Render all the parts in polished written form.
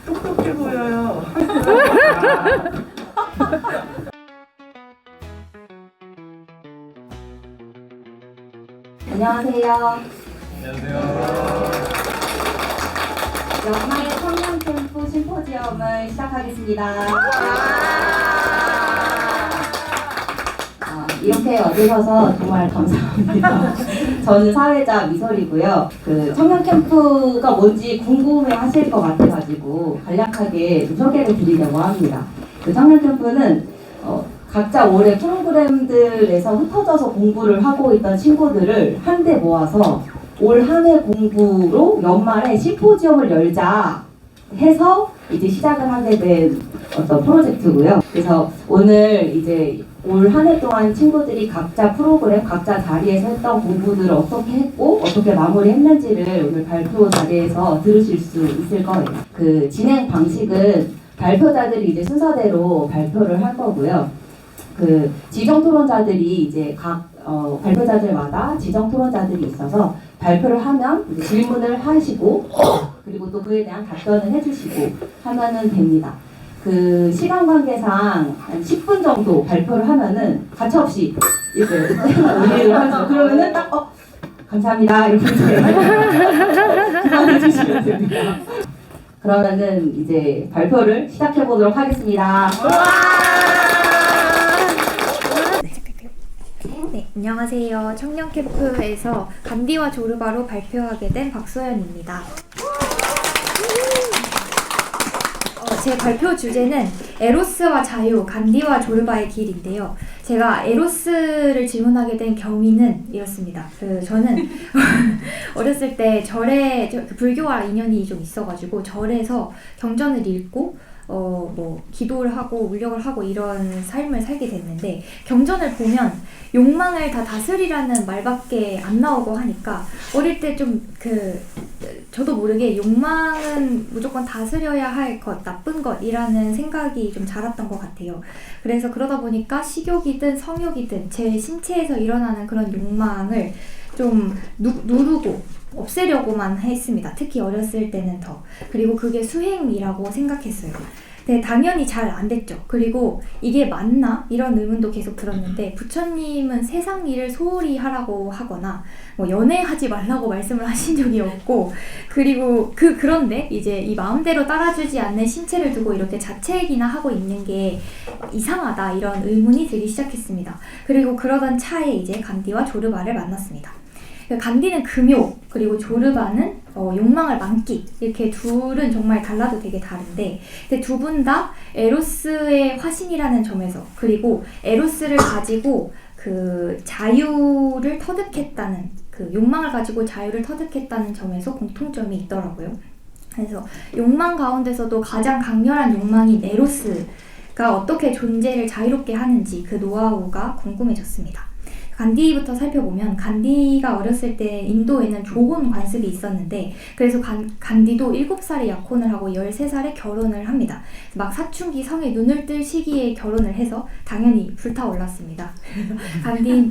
똑똑해 보여요. 안녕하세요. 안녕하세요. 연말 청년 캠프 심포지엄을 시작하겠습니다. 이렇게 와주셔서 정말 감사합니다. 저는 사회자 미설이고요. 그 청년 캠프가 뭔지 궁금해 하실 것 같아가지고 간략하게 좀 소개를 드리려고 합니다. 그 청년 캠프는 각자 올해 프로그램들에서 흩어져서 공부를 하고 있던 친구들을 한데 모아서 올 한 해 공부로 연말에 심포지엄을 열자 해서 이제 시작을 하게 된 어떤 프로젝트고요. 그래서 오늘 이제 올 한 해 동안 친구들이 각자 프로그램, 각자 자리에서 했던 공부들을 어떻게 했고 어떻게 마무리했는지를 오늘 발표 자리에서 들으실 수 있을 거예요. 그 진행 방식은 발표자들이 이제 순서대로 발표를 할 거고요. 그 지정 토론자들이 이제 각 발표자들마다 지정 토론자들이 있어서 발표를 하면 이제 질문을 하시고 그리고 또 그에 대한 답변을 해주시고 하면은 됩니다. 그 시간 관계상 한 10분 정도 발표를 하면은 가차없이 이렇게 올리를 하죠. 그러면은 딱 감사합니다 이렇게 그만해 주시면 됩니다. 그러면은 이제 발표를 시작해 보도록 하겠습니다. 네, 안녕하세요. 청년 캠프에서 간디와 조르바로 발표하게 된 박소연입니다. 제 발표 주제는 에로스와 자유, 간디와 조르바의 길인데요. 제가 에로스를 질문하게 된 경위는 이렇습니다. 저는 어렸을 때 절에 불교와 인연이 좀 있어가지고 절에서 경전을 읽고 기도를 하고 울력을 하고 이런 삶을 살게 됐는데 경전을 보면 욕망을 다 다스리라는 말밖에 안 나오고 하니까 어릴 때 좀 저도 모르게 욕망은 무조건 다스려야 할 것, 나쁜 것이라는 생각이 좀 자랐던 것 같아요. 그래서 그러다 보니까 식욕이든 성욕이든 제 신체에서 일어나는 그런 욕망을 좀 누르고 없애려고만 했습니다. 특히 어렸을 때는 더. 그리고 그게 수행이라고 생각했어요. 네, 당연히 잘 안 됐죠. 그리고 이게 맞나? 이런 의문도 계속 들었는데 부처님은 세상 일을 소홀히 하라고 하거나 연애하지 말라고 말씀을 하신 적이 없고 그리고 그런데 이제 이 마음대로 따라주지 않는 신체를 두고 이렇게 자책이나 하고 있는 게 이상하다 이런 의문이 들기 시작했습니다. 그리고 그러던 차에 이제 간디와 조르바를 만났습니다. 간디는 금욕, 그리고 조르바는 욕망을 만끽. 이렇게 둘은 정말 달라도 되게 다른데 두 분 다 에로스의 화신이라는 점에서 그리고 에로스를 가지고 그 자유를 터득했다는 그 욕망을 가지고 자유를 터득했다는 점에서 공통점이 있더라고요. 그래서 욕망 가운데서도 가장 강렬한 욕망인 에로스가 어떻게 존재를 자유롭게 하는지 그 노하우가 궁금해졌습니다. 간디부터 살펴보면 간디가 어렸을 때 인도에는 조혼 관습이 있었는데 그래서 간디도 7살에 약혼을 하고 13살에 결혼을 합니다. 막 사춘기 성에 눈을 뜰 시기에 결혼을 해서 당연히 불타올랐습니다.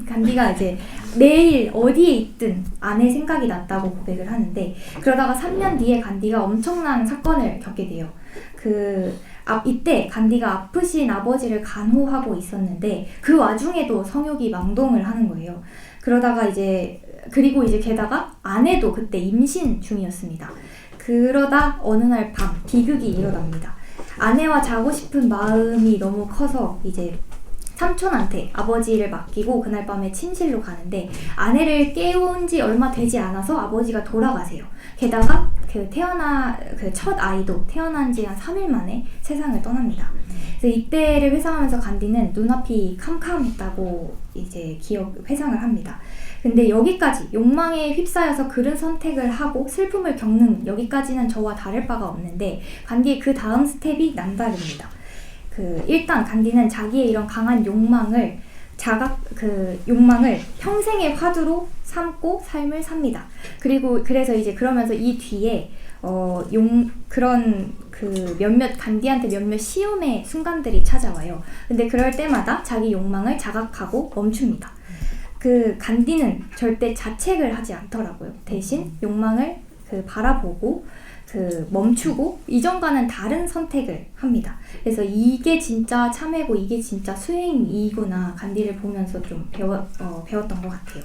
간디가 이제 매일 어디에 있든 아내 생각이 났다고 고백을 하는데 그러다가 3년 뒤에 간디가 엄청난 사건을 겪게 돼요. 이때 간디가 아프신 아버지를 간호하고 있었는데 그 와중에도 성욕이 망동을 하는 거예요. 그리고 이제 게다가 아내도 그때 임신 중이었습니다. 그러다 어느 날 밤 비극이 일어납니다. 아내와 자고 싶은 마음이 너무 커서 이제 삼촌한테 아버지를 맡기고 그날 밤에 침실로 가는데 아내를 깨운 지 얼마 되지 않아서 아버지가 돌아가세요. 게다가 첫 아이도 태어난 지 한 3일 만에 세상을 떠납니다. 그래서 이때를 회상하면서 간디는 눈앞이 캄캄했다고 이제 회상을 합니다. 근데 여기까지 욕망에 휩싸여서 그런 선택을 하고 슬픔을 겪는 여기까지는 저와 다를 바가 없는데 간디의 그 다음 스텝이 남다릅니다. 일단 간디는 자기의 이런 강한 욕망을 평생의 화두로 삼고 삶을 삽니다. 그래서 이제 그러면서 이 뒤에 간디한테 몇몇 시험의 순간들이 찾아와요. 근데 그럴 때마다 자기 욕망을 자각하고 멈춥니다. 간디는 절대 자책을 하지 않더라고요. 대신 욕망을 바라보고 멈추고 이전과는 다른 선택을 합니다. 그래서 이게 진짜 참회고 이게 진짜 수행이구나 간디를 보면서 좀 배웠던 것 같아요.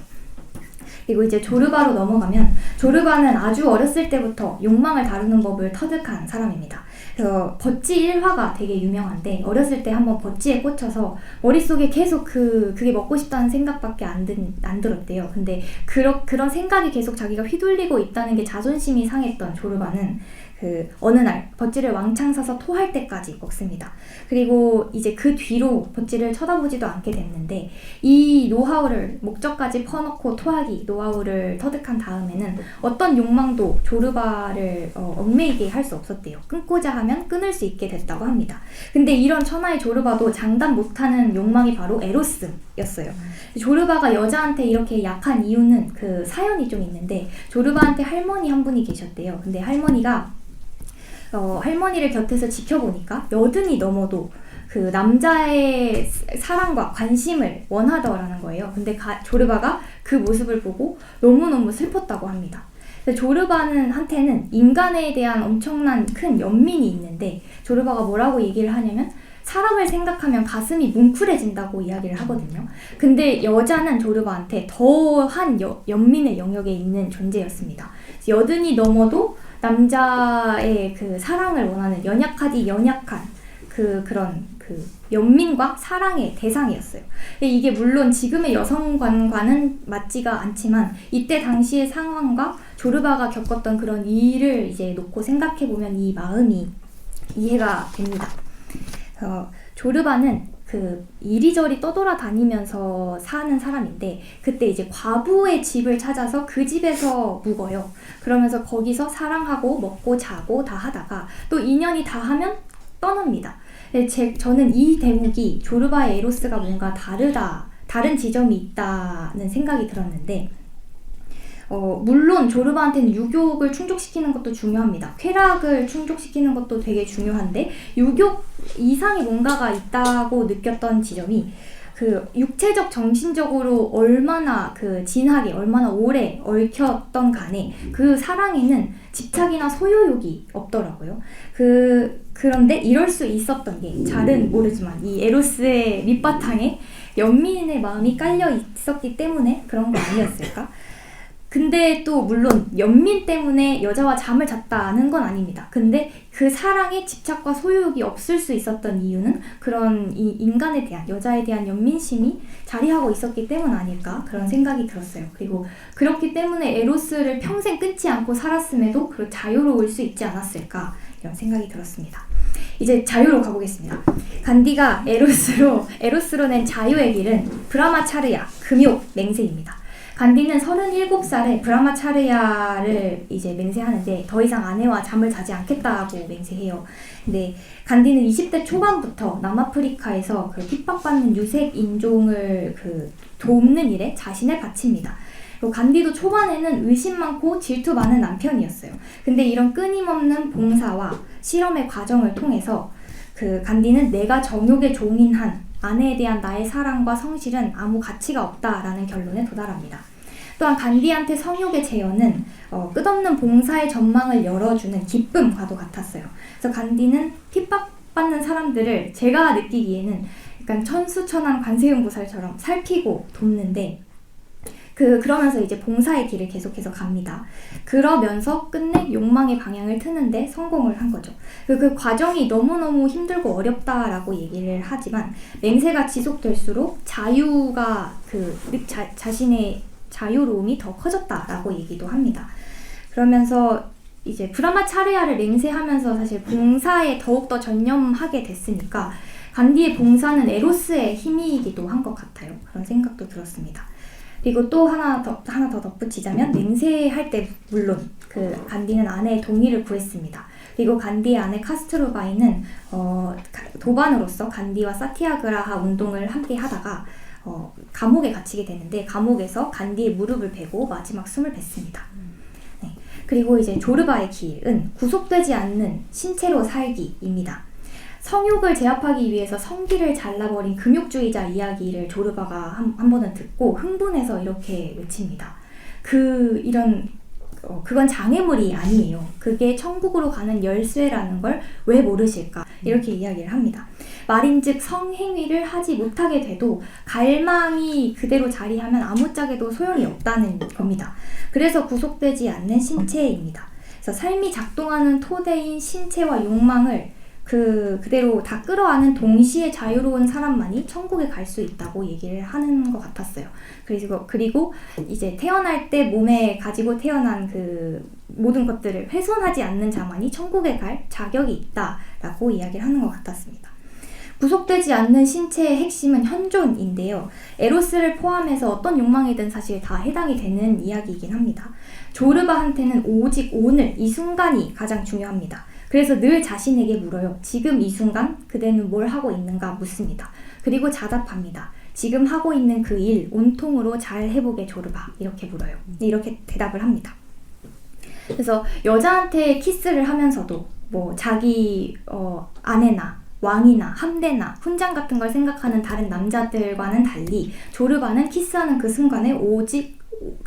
그리고 이제 조르바로 넘어가면 조르바는 아주 어렸을 때부터 욕망을 다루는 법을 터득한 사람입니다. 그래서 버찌 일화가 되게 유명한데 어렸을 때 한번 버찌에 꽂혀서 머릿속에 계속 그게 먹고 싶다는 생각밖에 안 들었대요. 근데 그런 생각이 계속 자기가 휘둘리고 있다는 게 자존심이 상했던 조르바는 어느 날 버찌를 왕창 사서 토할 때까지 먹습니다. 그리고 이제 그 뒤로 버찌를 쳐다보지도 않게 됐는데 이 노하우를 목적까지 퍼놓고 토하기 노하우를 터득한 다음에는 어떤 욕망도 조르바를 얽매이게 할 수 없었대요. 끊고자 하면 끊을 수 있게 됐다고 합니다. 근데 이런 천하의 조르바도 장담 못하는 욕망이 바로 에로스였어요. 조르바가 여자한테 이렇게 약한 이유는 그 사연이 좀 있는데 조르바한테 할머니 한 분이 계셨대요. 근데 할머니가 할머니를 곁에서 지켜보니까 여든이 넘어도 그 남자의 사랑과 관심을 원하더라는 거예요. 근데 조르바가 그 모습을 보고 너무너무 슬펐다고 합니다. 조르바한테는 인간에 대한 엄청난 큰 연민이 있는데 조르바가 뭐라고 얘기를 하냐면 사람을 생각하면 가슴이 뭉클해진다고 이야기를 하거든요. 근데 여자는 조르바한테 더한 연민의 영역에 있는 존재였습니다. 여든이 넘어도 남자의 그 사랑을 원하는 연약하디 연약한 그런 연민과 사랑의 대상이었어요. 이게 물론 지금의 여성관과는 맞지가 않지만 이때 당시의 상황과 조르바가 겪었던 그런 일을 이제 놓고 생각해보면 이 마음이 이해가 됩니다. 조르바는 이리저리 떠돌아다니면서 사는 사람인데 그때 이제 과부의 집을 찾아서 그 집에서 묵어요. 그러면서 거기서 사랑하고 먹고 자고 다 하다가 또 2년이 다 하면 떠납니다. 저는 이 대목이 조르바의 에로스가 뭔가 다른 지점이 있다는 생각이 들었는데 물론 조르바한테는 유욕을 충족시키는 것도 중요합니다. 쾌락을 충족시키는 것도 되게 중요한데 유욕 이상의 뭔가가 있다고 느꼈던 지점이 육체적 정신적으로 얼마나 진하게 얼마나 오래 얽혔던 간에 그 사랑에는 집착이나 소유욕이 없더라고요. 그런데 이럴 수 있었던 게 잘은 모르지만 이 에로스의 밑바탕에 연민의 마음이 깔려 있었기 때문에 그런 거 아니었을까? 근데 또 물론 연민 때문에 여자와 잠을 잤다는 건 아닙니다. 근데 그 사랑에 집착과 소유욕이 없을 수 있었던 이유는 그런 이 인간에 대한 여자에 대한 연민심이 자리하고 있었기 때문 아닐까 그런 생각이 들었어요. 그리고 그렇기 때문에 에로스를 평생 끊지 않고 살았음에도 자유로울 수 있지 않았을까 이런 생각이 들었습니다. 이제 자유로 가보겠습니다. 간디가 에로스로 낸 자유의 길은 브라마차르야, 금욕, 맹세입니다. 간디는 37살에 브라마차르야를 이제 맹세하는데 더 이상 아내와 잠을 자지 않겠다고 맹세해요. 근데 간디는 20대 초반부터 남아프리카에서 핍박받는 유색 인종을 돕는 일에 자신을 바칩니다. 그리고 간디도 초반에는 의심 많고 질투 많은 남편이었어요. 근데 이런 끊임없는 봉사와 실험의 과정을 통해서 간디는 내가 정욕의 종인 한 아내에 대한 나의 사랑과 성실은 아무 가치가 없다라는 결론에 도달합니다. 또한 간디한테 성욕의 재현은 끝없는 봉사의 전망을 열어주는 기쁨과도 같았어요. 그래서 간디는 핍박받는 사람들을 제가 느끼기에는 약간 천수천한 관세음보살처럼 살피고 돕는데 그러면서 이제 봉사의 길을 계속해서 갑니다. 그러면서 끝내 욕망의 방향을 트는데 성공을 한 거죠. 그 과정이 너무너무 힘들고 어렵다라고 얘기를 하지만 맹세가 지속될수록 자유가 자신의 자유로움이 더 커졌다라고 얘기도 합니다. 그러면서 이제 브라마차르야를 맹세하면서 사실 봉사에 더욱더 전념하게 됐으니까 간디의 봉사는 에로스의 힘이기도 한 것 같아요. 그런 생각도 들었습니다. 그리고 또 하나 더 덧붙이자면 맹세할 때 물론 간디는 아내의 동의를 구했습니다. 그리고 간디의 아내 카스트루바이는 도반으로서 간디와 사티아그라하 운동을 함께 하다가 감옥에 갇히게 되는데 감옥에서 간디의 무릎을 베고 마지막 숨을 뱉습니다. 네. 그리고 이제 조르바의 길은 구속되지 않는 신체로 살기입니다. 성욕을 제압하기 위해서 성기를 잘라버린 금욕주의자 이야기를 조르바가 한 번은 듣고 흥분해서 이렇게 외칩니다. 이런 그건 장애물이 아니에요. 그게 천국으로 가는 열쇠라는 걸 왜 모르실까? 이렇게 이야기를 합니다. 말인즉 성행위를 하지 못하게 돼도 갈망이 그대로 자리하면 아무짝에도 소용이 없다는 겁니다. 그래서 구속되지 않는 신체입니다. 그래서 삶이 작동하는 토대인 신체와 욕망을 그대로 다 끌어안은 동시에 자유로운 사람만이 천국에 갈 수 있다고 얘기를 하는 것 같았어요. 그리고 이제 태어날 때 몸에 가지고 태어난 그 모든 것들을 훼손하지 않는 자만이 천국에 갈 자격이 있다라고 이야기를 하는 것 같았습니다. 구속되지 않는 신체의 핵심은 현존인데요. 에로스를 포함해서 어떤 욕망이든 사실 다 해당이 되는 이야기이긴 합니다. 조르바한테는 오직 오늘 이 순간이 가장 중요합니다. 그래서 늘 자신에게 물어요. 지금 이 순간 그대는 뭘 하고 있는가 묻습니다. 그리고 자답합니다. 지금 하고 있는 그 일 온통으로 잘 해보게 조르바. 이렇게 물어요. 이렇게 대답을 합니다. 그래서 여자한테 키스를 하면서도 뭐 자기 아내나 왕이나 함대나 훈장 같은 걸 생각하는 다른 남자들과는 달리 조르바는 키스하는 그 순간에 오직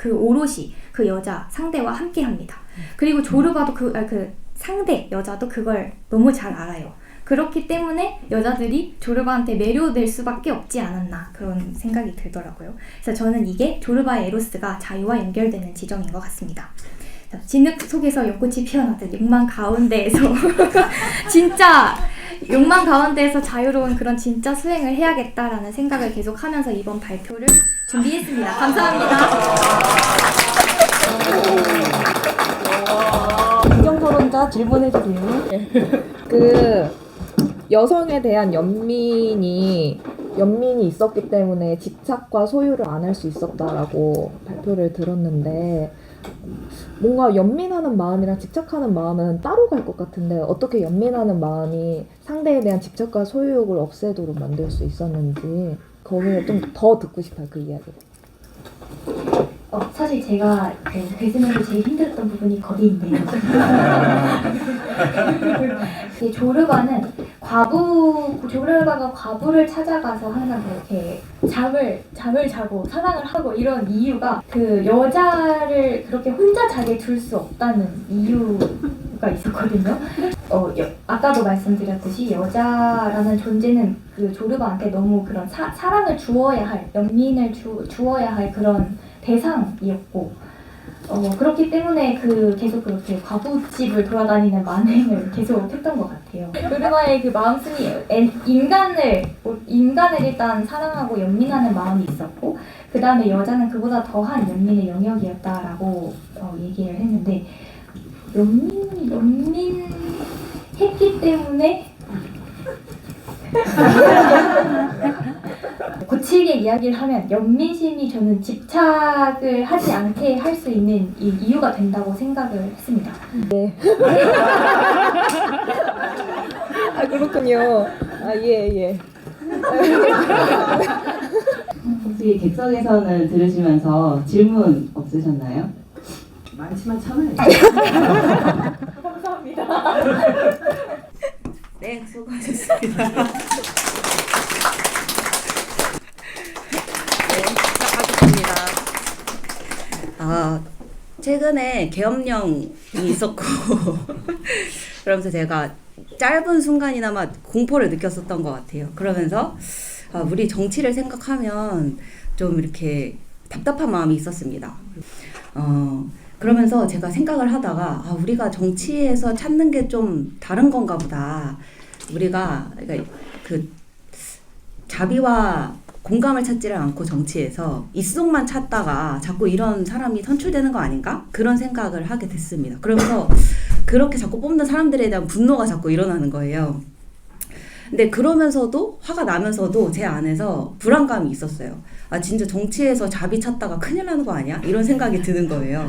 오롯이 그 여자 상대와 함께 합니다. 그리고 조르바도 그 상대 여자도 그걸 너무 잘 알아요. 그렇기 때문에 여자들이 조르바한테 매료될 수밖에 없지 않았나 그런 생각이 들더라고요. 그래서 저는 이게 조르바의 에로스가 자유와 연결되는 지점인 것 같습니다. 진흙 속에서 연꽃이 피어나듯 욕망 가운데에서 진짜 욕망 가운데에서 자유로운 그런 진짜 수행을 해야겠다라는 생각을 계속하면서 이번 발표를 준비했습니다. 감사합니다. 국영 토론자 질문해주세요. 그 여성에 대한 연민이 있었기 때문에 집착과 소유를 안 할 수 있었다라고 발표를 들었는데 뭔가 연민하는 마음이랑 집착하는 마음은 따로 갈 것 같은데 어떻게 연민하는 마음이 상대에 대한 집착과 소유욕을 없애도록 만들 수 있었는지 거기에 좀 더 듣고 싶어요, 그 이야기를. 사실 제가 글 쓰면서 제일 힘들었던 부분이 거기인데요. 조르바가 과부를 찾아가서 항상 그렇게 잠을 자고 사랑을 하고 이런 이유가 그 여자를 그렇게 혼자 자게 둘 수 없다는 이유가 있었거든요. 아까도 말씀드렸듯이 여자라는 존재는 그 조르바한테 너무 그런 사랑을 주어야 할, 연민을 주어야 할 그런 대상이었고 그렇기 때문에 계속 그렇게 과부집을 돌아다니는 만행을 계속 했던 것 같아요. 조르바의 그 마음씀이 인간을 일단 사랑하고 연민하는 마음이 있었고 그 다음에 여자는 그보다 더한 연민의 영역이었다라고 얘기를 했는데 연민했기 때문에 거칠게 이야기를 하면 연민심이 저는 집착을 하지 않게 할 수 있는 이유가 된다고 생각을 했습니다. 네. 아 그렇군요. 예. 혹시 객석에서는 들으시면서 질문 없으셨나요? 많지만 참아야죠. 감사합니다. 네, 수고하셨습니다. 최근에 계엄령이 있었고 그러면서 제가 짧은 순간이나마 공포를 느꼈었던 것 같아요. 그러면서 우리 정치를 생각하면 좀 이렇게 답답한 마음이 있었습니다. 그러면서 제가 생각을 하다가 우리가 정치에서 찾는 게 좀 다른 건가 보다. 우리가 그 자비와 공감을 찾지를 않고 정치에서 입속만 찾다가 자꾸 이런 사람이 선출되는 거 아닌가? 그런 생각을 하게 됐습니다. 그러면서 그렇게 자꾸 뽑는 사람들에 대한 분노가 자꾸 일어나는 거예요. 근데 그러면서도 화가 나면서도 제 안에서 불안감이 있었어요. 진짜 정치에서 자비 찾다가 큰일 나는 거 아니야? 이런 생각이 드는 거예요.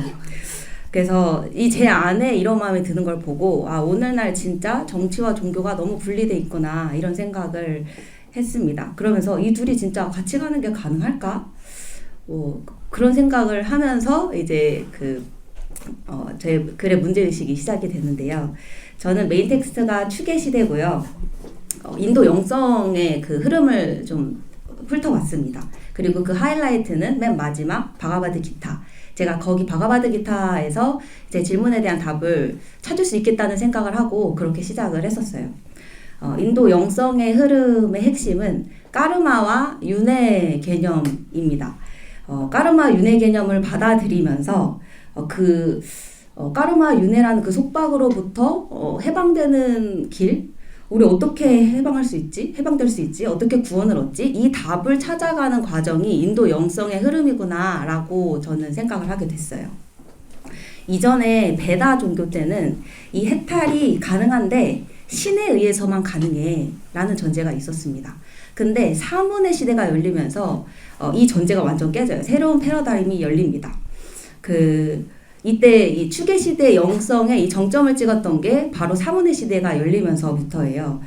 그래서 제 안에 이런 마음이 드는 걸 보고 오늘날 진짜 정치와 종교가 너무 분리돼 있구나 이런 생각을 했습니다. 그러면서 이 둘이 진짜 같이 가는 게 가능할까? 그런 생각을 하면서 이제 제 글의 문제의식이 시작이 됐는데요. 저는 메인 텍스트가 추계 시대고요. 인도 영성의 그 흐름을 좀 훑어봤습니다. 그리고 그 하이라이트는 맨 마지막 바가바드 기타. 제가 거기 바가바드기타에서 제 질문에 대한 답을 찾을 수 있겠다는 생각을 하고 그렇게 시작을 했었어요. 인도 영성의 흐름의 핵심은 까르마와 윤회 개념입니다. 까르마 윤회 개념을 받아들이면서 까르마 윤회라는 그 속박으로부터 해방되는 길, 우리 어떻게 해방할 수 있지? 해방될 수 있지? 어떻게 구원을 얻지? 이 답을 찾아가는 과정이 인도 영성의 흐름이구나 라고 저는 생각을 하게 됐어요. 이전에 베다 종교 때는 이 해탈이 가능한데 신에 의해서만 가능해 라는 전제가 있었습니다. 근데 사문의 시대가 열리면서 이 전제가 완전 깨져요. 새로운 패러다임이 열립니다. 이때 이 추계 시대 영성의 이 정점을 찍었던 게 바로 사문의 시대가 열리면서부터예요.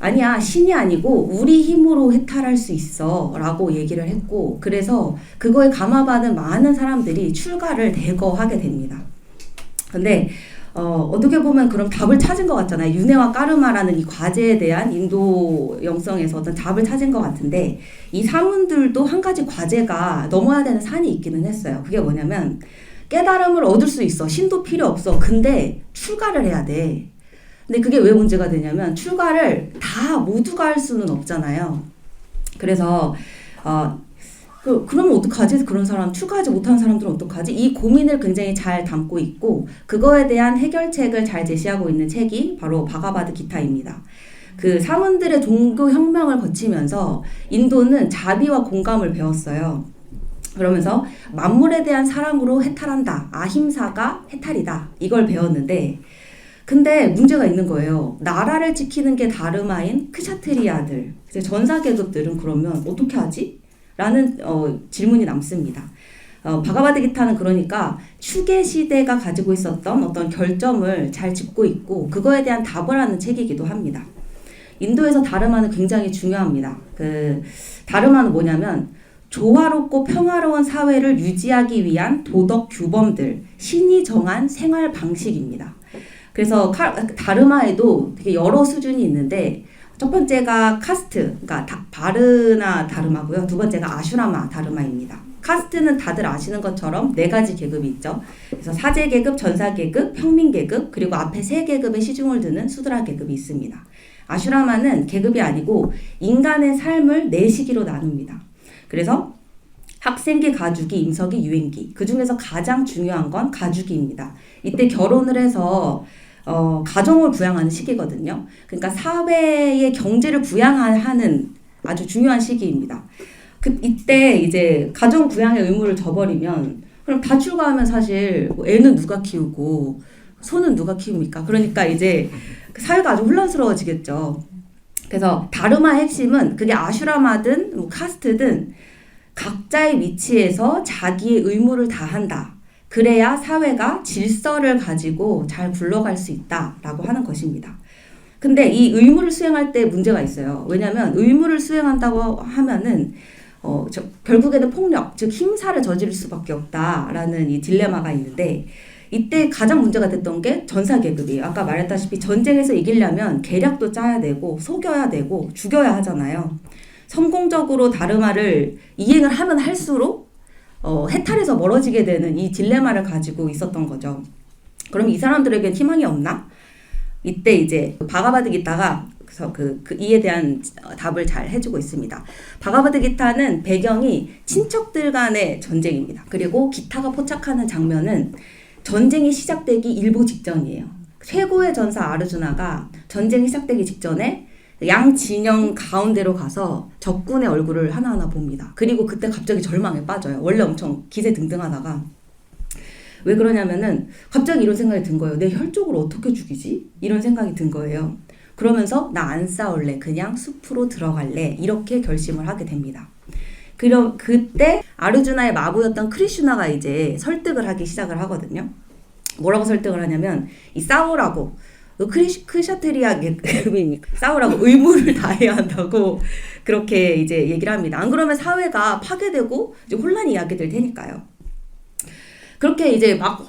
아니야, 신이 아니고 우리 힘으로 해탈할 수 있어 라고 얘기를 했고, 그래서 그거에 감화받은 많은 사람들이 출가를 대거하게 됩니다. 근데 어떻게 보면 그럼 답을 찾은 것 같잖아요. 윤회와 까르마라는 이 과제에 대한 인도 영성에서 어떤 답을 찾은 것 같은데, 이 사문들도 한 가지 과제가 넘어야 되는 산이 있기는 했어요. 그게 뭐냐면 깨달음을 얻을 수 있어. 신도 필요 없어. 근데 출가를 해야 돼. 근데 그게 왜 문제가 되냐면 출가를 다 모두가 할 수는 없잖아요. 그래서 그러면 어떡하지? 그런 사람, 출가하지 못한 사람들은 어떡하지? 이 고민을 굉장히 잘 담고 있고 그거에 대한 해결책을 잘 제시하고 있는 책이 바로 바가바드기타입니다. 그 사문들의 종교혁명을 거치면서 인도는 자비와 공감을 배웠어요. 그러면서 만물에 대한 사랑으로 해탈한다. 아힘사가 해탈이다. 이걸 배웠는데 근데 문제가 있는 거예요. 나라를 지키는 게 다르마인 크샤트리아들, 전사계급들은 그러면 어떻게 하지? 라는 질문이 남습니다. 바가바드기타는 그러니까 추계 시대가 가지고 있었던 어떤 결점을 잘 짚고 있고 그거에 대한 답을 하는 책이기도 합니다. 인도에서 다르마는 굉장히 중요합니다. 다르마는 뭐냐면 조화롭고 평화로운 사회를 유지하기 위한 도덕 규범들, 신이 정한 생활 방식입니다. 그래서 다르마에도 되게 여러 수준이 있는데 첫 번째가 카스트, 그러니까 바르나 다르마고요. 두 번째가 아슈라마 다르마입니다. 카스트는 다들 아시는 것처럼 4가지 계급이 있죠. 그래서 사제 계급, 전사 계급, 평민 계급, 그리고 앞에 3계급의 시중을 두는 수드라 계급이 있습니다. 아슈라마는 계급이 아니고 인간의 삶을 4시기로 나눕니다. 그래서 학생기, 가주기, 임석기, 유행기. 그 중에서 가장 중요한 건 가주기입니다. 이때 결혼을 해서 가정을 부양하는 시기거든요. 그러니까 사회의 경제를 부양하는 아주 중요한 시기입니다. 이때 이제 가정 부양의 의무를 져버리면 그럼 다 출가하면 사실 애는 누가 키우고 소는 누가 키웁니까? 그러니까 이제 사회가 아주 혼란스러워지겠죠. 그래서 다르마의 핵심은 그게 아슈라마든 카스트든 각자의 위치에서 자기의 의무를 다한다. 그래야 사회가 질서를 가지고 잘 굴러갈 수 있다라고 하는 것입니다. 근데 이 의무를 수행할 때 문제가 있어요. 왜냐하면 의무를 수행한다고 하면은 결국에는 폭력, 즉 힘사를 저지를 수밖에 없다라는 이 딜레마가 있는데 이때 가장 문제가 됐던 게 전사 계급이에요. 아까 말했다시피 전쟁에서 이기려면 계략도 짜야 되고 속여야 되고 죽여야 하잖아요. 성공적으로 다르마를 이행을 하면 할수록 해탈에서 멀어지게 되는 이 딜레마를 가지고 있었던 거죠. 그럼 이 사람들에겐 희망이 없나? 이때 이제 바가바드기타가 그래서 이에 대한 답을 잘 해주고 있습니다. 바가바드기타는 배경이 친척들 간의 전쟁입니다. 그리고 기타가 포착하는 장면은 전쟁이 시작되기 일보 직전이에요. 최고의 전사 아르주나가 전쟁이 시작되기 직전에 양 진영 가운데로 가서 적군의 얼굴을 하나하나 봅니다. 그리고 그때 갑자기 절망에 빠져요. 원래 엄청 기세등등하다가 왜 그러냐면은 갑자기 이런 생각이 든 거예요. 내 혈족을 어떻게 죽이지? 이런 생각이 든 거예요. 그러면서 나 안 싸울래. 그냥 숲으로 들어갈래. 이렇게 결심을 하게 됩니다. 그럼 그때 아르주나의 마부였던 크리슈나가 이제 설득을 하기 시작을 하거든요. 뭐라고 설득을 하냐면 이 싸우라고 크샤트리아 계급이니까 싸우라고 의무를 다해야 한다고 그렇게 이제 얘기를 합니다. 안 그러면 사회가 파괴되고 이제 혼란이 야기될 테니까요. 그렇게 이제 막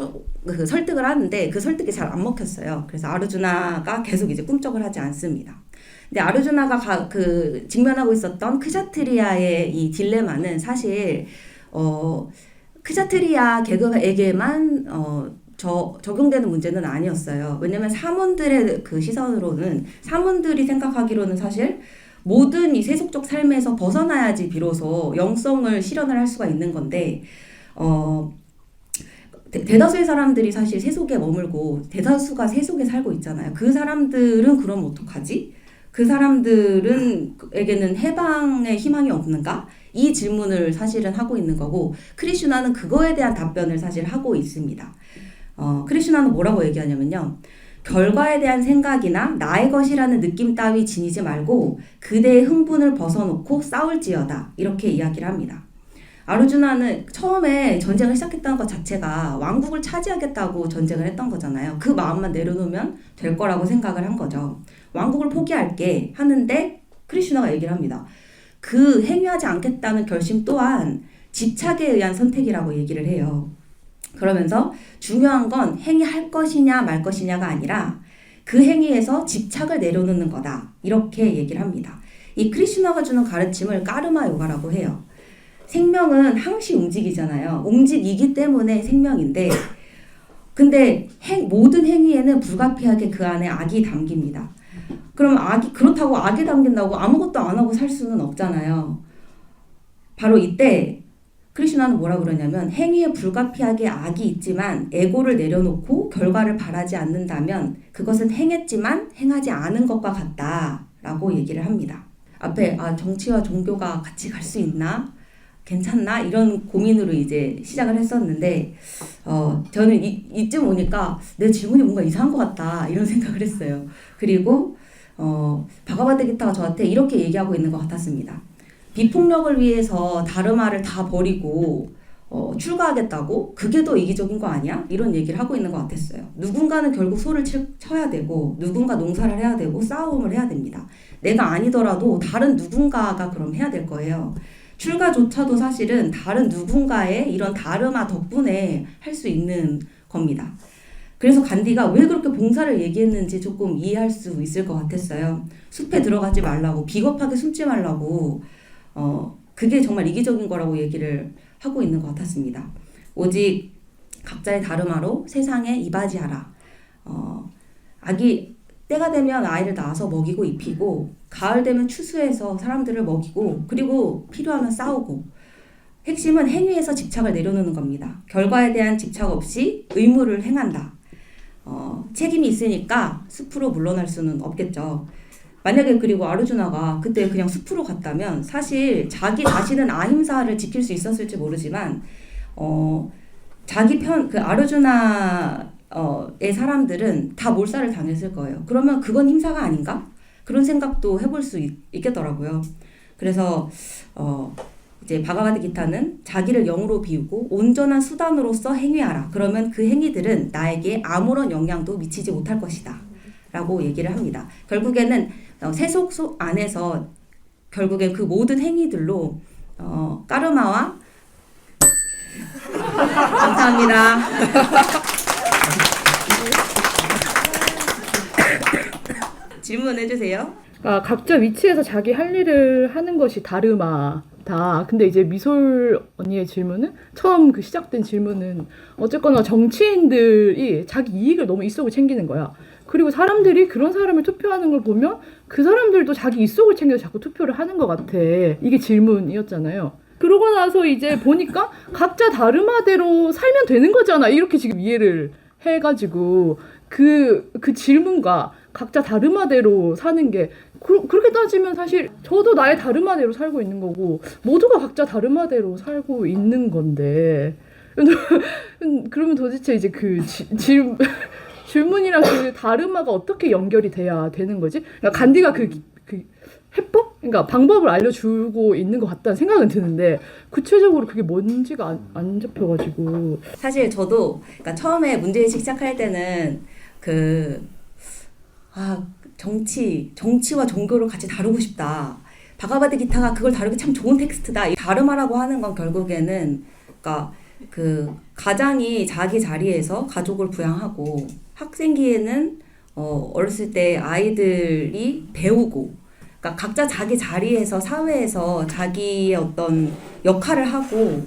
설득을 하는데 그 설득이 잘 안 먹혔어요. 그래서 아르주나가 계속 이제 꿈쩍을 하지 않습니다. 근데 아르주나가 직면하고 있었던 크샤트리아의 이 딜레마는 사실 크샤트리아 계급에게만 적용되는 문제는 아니었어요. 왜냐면 사문들의 그 시선으로는 사문들이 생각하기로는 사실 모든 이 세속적 삶에서 벗어나야지 비로소 영성을 실현을 할 수가 있는 건데 대다수의 사람들이 사실 세속에 머물고 대다수가 세속에 살고 있잖아요. 그 사람들은 그럼 어떡하지? 그 사람들에게는 해방의 희망이 없는가? 이 질문을 사실은 하고 있는 거고 크리슈나는 그거에 대한 답변을 사실 하고 있습니다. 크리슈나는 뭐라고 얘기하냐면요. 결과에 대한 생각이나 나의 것이라는 느낌 따위 지니지 말고 그대의 흥분을 벗어놓고 싸울지어다. 이렇게 이야기를 합니다. 아르주나는 처음에 전쟁을 시작했다는 것 자체가 왕국을 차지하겠다고 전쟁을 했던 거잖아요. 그 마음만 내려놓으면 될 거라고 생각을 한 거죠. 왕국을 포기할게 하는데 크리슈나가 얘기를 합니다. 그 행위하지 않겠다는 결심 또한 집착에 의한 선택이라고 얘기를 해요. 그러면서 중요한 건 행위할 것이냐 말 것이냐가 아니라 그 행위에서 집착을 내려놓는 거다. 이렇게 얘기를 합니다. 이 크리슈나가 주는 가르침을 까르마 요가라고 해요. 생명은 항시 움직이잖아요. 움직이기 때문에 생명인데 근데 모든 행위에는 불가피하게 그 안에 악이 담깁니다. 그럼 그렇다고 악이 담긴다고 아무것도 안 하고 살 수는 없잖아요. 바로 이때 크리슈나는 뭐라 그러냐면 행위에 불가피하게 악이 있지만 에고를 내려놓고 결과를 바라지 않는다면 그것은 행했지만 행하지 않은 것과 같다라고 얘기를 합니다. 앞에 정치와 종교가 같이 갈 수 있나? 괜찮나? 이런 고민으로 이제 시작을 했었는데 저는 이쯤 오니까 내 질문이 뭔가 이상한 것 같다 이런 생각을 했어요. 그리고 바가바드기타가 저한테 이렇게 얘기하고 있는 것 같았습니다. 비폭력을 위해서 다르마를 다 버리고 출가하겠다고? 그게 더 이기적인 거 아니야? 이런 얘기를 하고 있는 것 같았어요. 누군가는 결국 소를 쳐야 되고 누군가 농사를 해야 되고 싸움을 해야 됩니다. 내가 아니더라도 다른 누군가가 그럼 해야 될 거예요. 출가조차도 사실은 다른 누군가의 이런 다르마 덕분에 할 수 있는 겁니다. 그래서 간디가 왜 그렇게 봉사를 얘기했는지 조금 이해할 수 있을 것 같았어요. 숲에 들어가지 말라고, 비겁하게 숨지 말라고, 그게 정말 이기적인 거라고 얘기를 하고 있는 것 같았습니다. 오직 각자의 다르마로 세상에 이바지하라. 때가 되면 아이를 낳아서 먹이고 입히고 가을 되면 추수해서 사람들을 먹이고 그리고 필요하면 싸우고 핵심은 행위에서 집착을 내려놓는 겁니다. 결과에 대한 집착 없이 의무를 행한다. 책임이 있으니까 숲으로 물러날 수는 없겠죠. 만약에 그리고 아르주나가 그때 그냥 숲으로 갔다면 사실 자기 자신은 아힘사를 지킬 수 있었을지 모르지만 자기 아르주나의 사람들은 다 몰살을 당했을 거예요. 그러면 그건 힘사가 아닌가? 그런 생각도 해볼 수 있겠더라고요. 그래서 이제 바가바드기타는 자기를 영으로 비우고 온전한 수단으로서 행위하라. 그러면 그 행위들은 나에게 아무런 영향도 미치지 못할 것이다. 라고 얘기를 합니다. 결국에는 세속 안에서 결국엔 그 모든 행위들로 까르마와 감사합니다. 질문해 주세요. 각자 위치에서 자기 할 일을 하는 것이 다르마다. 근데 이제 미솔 언니의 질문은 처음 시작된 질문은 어쨌거나 정치인들이 자기 이익을 너무 이속을 챙기는 거야. 그리고 사람들이 그런 사람을 투표하는 걸 보면 그 사람들도 자기 이속을 챙겨서 자꾸 투표를 하는 것 같아. 이게 질문이었잖아요. 그러고 나서 이제 보니까 각자 다르마대로 살면 되는 거잖아. 이렇게 지금 이해를 해가지고 그 질문과 각자 다르마대로 사는 게 그렇게 따지면 사실 저도 나의 다르마대로 살고 있는 거고 모두가 각자 다르마대로 살고 있는 건데 그러면 도대체 이제 질문이랑 그 다르마가 어떻게 연결이 돼야 되는 거지? 그러니까 간디가 그 해법? 그러니까 방법을 알려주고 있는 것 같다는 생각은 드는데 구체적으로 그게 뭔지가 안 잡혀가지고 사실 저도 그러니까 처음에 문제의식 시작할 때는 정치와 종교를 같이 다루고 싶다. 바가바드기타가 그걸 다루기 참 좋은 텍스트다. 다르마라고 하는 건 결국에는 그러니까 가장이 자기 자리에서 가족을 부양하고 학생기에는 어렸을 때 아이들이 배우고 그러니까 각자 자기 자리에서 사회에서 자기의 어떤 역할을 하고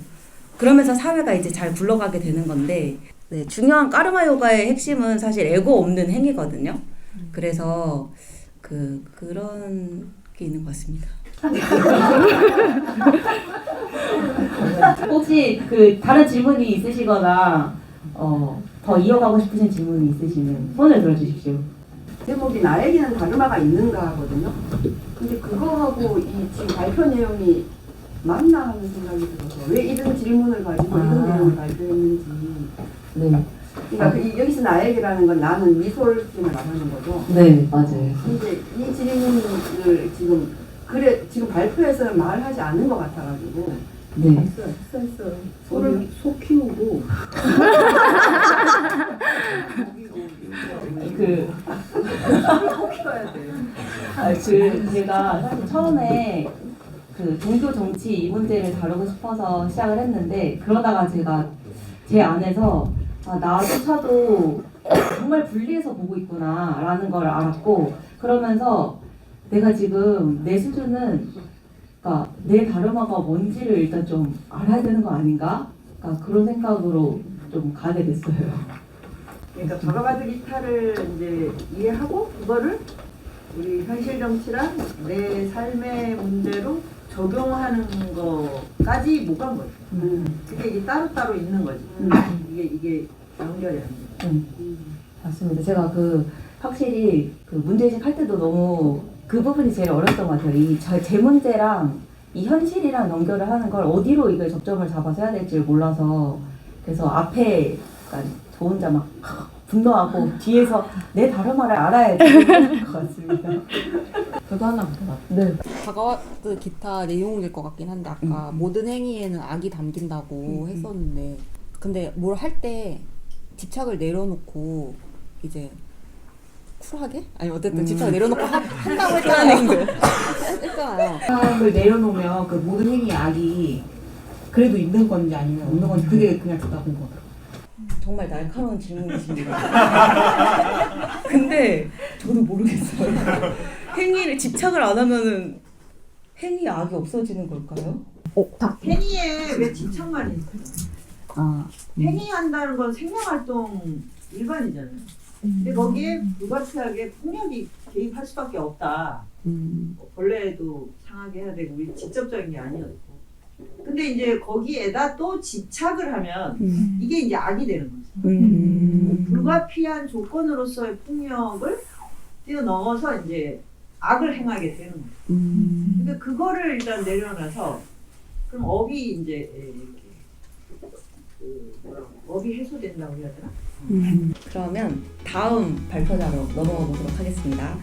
그러면서 사회가 이제 잘 굴러가게 되는 건데 네, 중요한 까르마 요가의 핵심은 사실 에고 없는 행위거든요. 그래서 그런 게 있는 것 같습니다. 혹시 다른 질문이 있으시거나 더 이어가고 싶으신 질문이 있으시면 손을 들어주십시오. 제목이 나에게는 다르마가 있는가 하거든요. 근데 그거하고 이 지금 발표 내용이 맞나 하는 생각이 들어서 왜 이런 질문을 가지고 이런 내용을 발표했는지. 네. 그러니까 여기서 나에게라는 건 나는 미솔님을 말하는 거죠. 네, 맞아요. 근데 이 질문을 지금 발표에서는 말하지 않는 것 같아가지고. 네. 했어. 소 키우고. 소 키워야 돼. 제가 사실 처음에 종교 정치 이 문제를 다루고 싶어서 시작을 했는데 그러다가 제가 제 안에서 나조차도 정말 분리해서 보고 있구나라는 걸 알았고 그러면서 내가 지금 내 수준은 그러니까 내 다르마가 뭔지를 일단 좀 알아야 되는 거 아닌가? 그러니까 그런 생각으로 좀 가게 됐어요. 그러니까 바가바드 기타를 이제 이해하고 그거를 우리 현실 정치랑 내 삶의 문제로 적용하는 거까지 못 간 거죠. 그게 이게 따로따로 있는 거지. 이게 연결이 안 돼. 맞습니다. 제가 확실히 문제의식 할 때도 너무 그 부분이 제일 어렵던 것 같아요. 제 문제랑 이 현실이랑 연결을 하는 걸 어디로 이걸 접점을 잡아서 해야 될지 몰라서 그래서 앞에 그러니까 저 혼자 막 분노하고 뒤에서 내 다르마를 알아야 될 것 같습니다. 저도 하나 물어봐. 네. 바가와드 기타 내용일 것 같긴 한데 아까 모든 행위에는 악이 담긴다고 했었는데 근데 뭘 할 때 집착을 내려놓고 이제 쿨하게? 아니 어쨌든 집착을 내려놓고 한다고 했잖아요. 했잖아요. 사람을 내려놓으면 그 모든 행위의 악이 그래도 있는 건지 아니면 없는 건지 그게 그냥 듣다 본 거더라고요. 정말 날카로운 질문이십니다. 근데 저도 모르겠어요. 행위를 집착을 안 하면은 행위의 악이 없어지는 걸까요? 행위에 왜 집착만 있어요? 행위한다는 건 생명활동 일반이잖아요. 근데 거기에 불가피하게 폭력이 개입할 수밖에 없다. 본래도 상하게 해야 되고 우리 직접적인 게 아니었고. 근데 이제 거기에다 또 집착을 하면 이게 이제 악이 되는 거죠. 불가피한 조건으로서의 폭력을 뛰어넘어서 이제 악을 행하게 되는 거죠. 근데 그거를 일단 내려놔서 그럼 업이 이제 업이 해소된다고 해야 되나? 그러면 다음 발표자로 넘어가 보도록 하겠습니다.